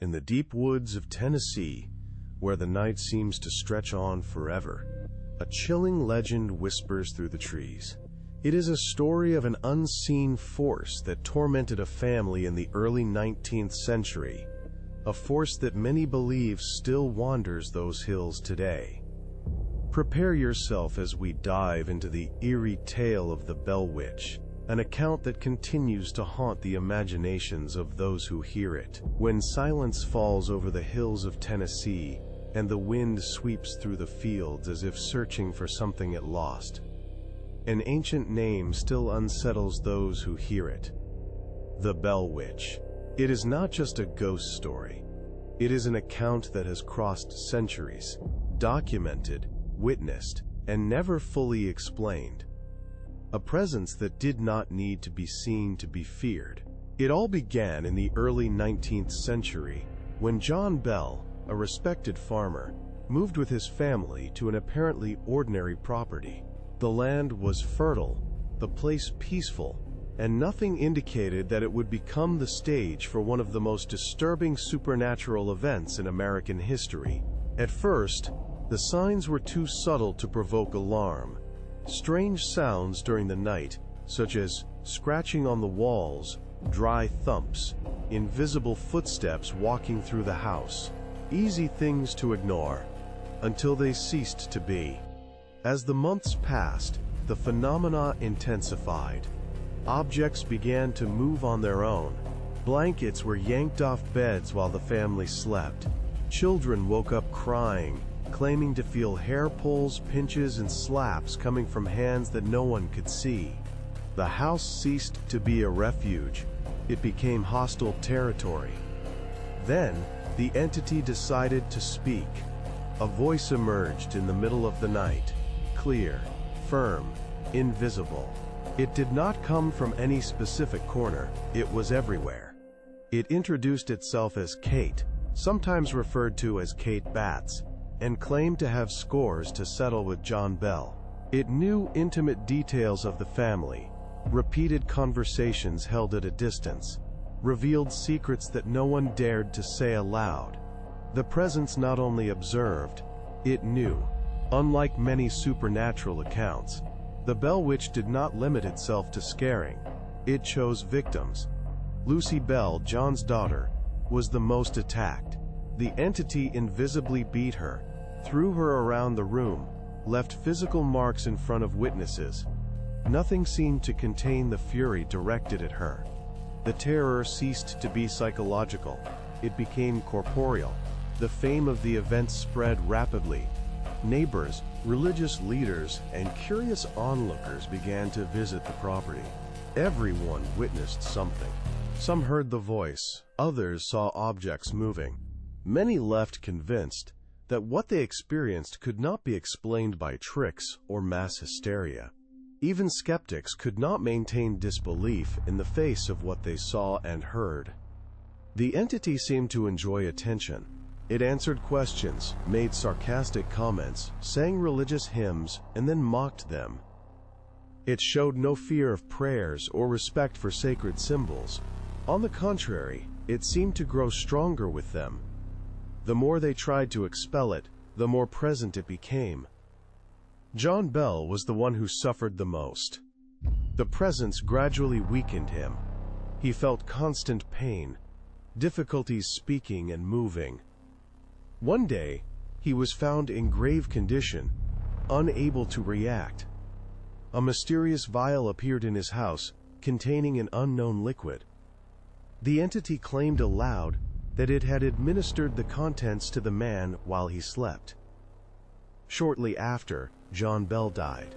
In the deep woods of Tennessee, where the night seems to stretch on forever, a chilling legend whispers through the trees. It is a story of an unseen force that tormented a family in the early 19th century, a force that many believe still wanders those hills today. Prepare yourself as we dive into the eerie tale of the Bell Witch, an account that continues to haunt the imaginations of those who hear it. When silence falls over the hills of Tennessee and the wind sweeps through the fields as if searching for something it lost, an ancient name still unsettles those who hear it. The Bell Witch. It is not just a ghost story. It is an account that has crossed centuries, documented, witnessed, and never fully explained. A presence that did not need to be seen to be feared. It all began in the early 19th century, when John Bell, a respected farmer, moved with his family to an apparently ordinary property. The land was fertile, the place peaceful, and nothing indicated that it would become the stage for one of the most disturbing supernatural events in American history. At first, the signs were too subtle to provoke alarm. Strange sounds during the night, such as scratching on the walls, dry thumps, invisible footsteps walking through the house. Easy things to ignore, until they ceased to be. As the months passed, the phenomena intensified. Objects began to move on their own. Blankets were yanked off beds while the family slept. Children woke up crying, claiming to feel hair pulls, pinches, and slaps coming from hands that no one could see. The house ceased to be a refuge. It became hostile territory. Then, the entity decided to speak. A voice emerged in the middle of the night, clear, firm, invisible. It did not come from any specific corner, it was everywhere. It introduced itself as Kate, sometimes referred to as Kate Batts, and claimed to have scores to settle with John Bell. It knew intimate details of the family, repeated conversations held at a distance, revealed secrets that no one dared to say aloud. The presence not only observed, it knew. Unlike many supernatural accounts, the Bell Witch did not limit itself to scaring. It chose victims. Lucy Bell, John's daughter, was the most attacked. The entity invisibly beat her, threw her around the room, left physical marks in front of witnesses. Nothing seemed to contain the fury directed at her. The terror ceased to be psychological. It became corporeal. The fame of the event spread rapidly. Neighbors, religious leaders, and curious onlookers began to visit the property. Everyone witnessed something. Some heard the voice, others saw objects moving. Many left convinced that what they experienced could not be explained by tricks or mass hysteria. Even skeptics could not maintain disbelief in the face of what they saw and heard. The entity seemed to enjoy attention. It answered questions, made sarcastic comments, sang religious hymns, and then mocked them. It showed no fear of prayers or respect for sacred symbols. On the contrary, it seemed to grow stronger with them. The more they tried to expel it, the more present it became. John Bell was the one who suffered the most. The presence gradually weakened him. He felt constant pain, difficulties speaking and moving. One day, he was found in grave condition, unable to react. A mysterious vial appeared in his house, containing an unknown liquid. The entity claimed aloud that it had administered the contents to the man while he slept. Shortly after, John Bell died.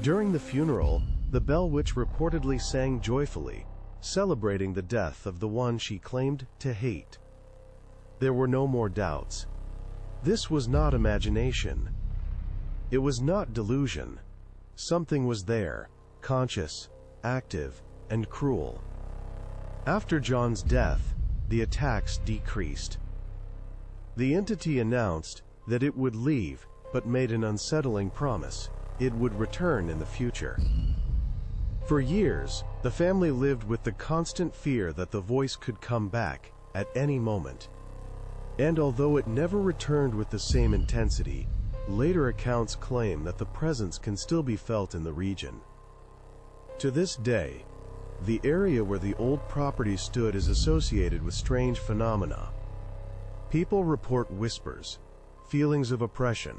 During the funeral, the Bell Witch reportedly sang joyfully, celebrating the death of the one she claimed to hate. There were no more doubts. This was not imagination. It was not delusion. Something was there, conscious, active, and cruel. After John's death, the attacks decreased. The entity announced that it would leave, but made an unsettling promise. It would return in the future. For years, the family lived with the constant fear that the voice could come back, at any moment. And although it never returned with the same intensity, later accounts claim that the presence can still be felt in the region. To this day, the area where the old property stood is associated with strange phenomena. People report whispers, feelings of oppression,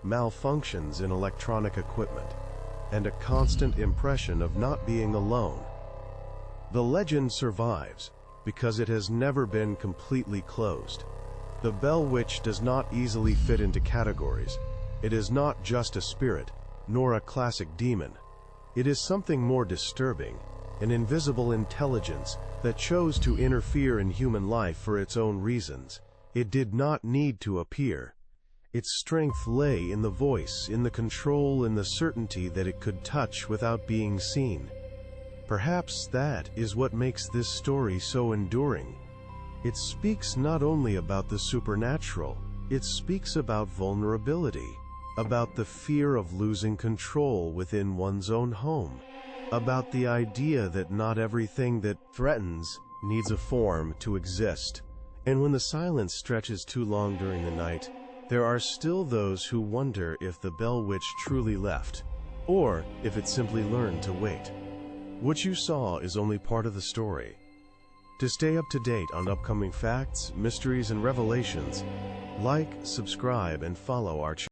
malfunctions in electronic equipment, and a constant impression of not being alone. The legend survives because it has never been completely closed. The Bell Witch does not easily fit into categories. It is not just a spirit, nor a classic demon. It is something more disturbing, an invisible intelligence that chose to interfere in human life for its own reasons. It did not need to appear. Its strength lay in the voice, in the control, in the certainty that it could touch without being seen. Perhaps that is what makes this story so enduring. It speaks not only about the supernatural, it speaks about vulnerability, about the fear of losing control within one's own home, about the idea that not everything that threatens needs a form to exist. And when the silence stretches too long during the night, there are still those who wonder if the Bell Witch truly left, or if it simply learned to wait. What you saw is only part of the story. To stay up to date on upcoming facts, mysteries, and revelations, like, subscribe, and follow our channel.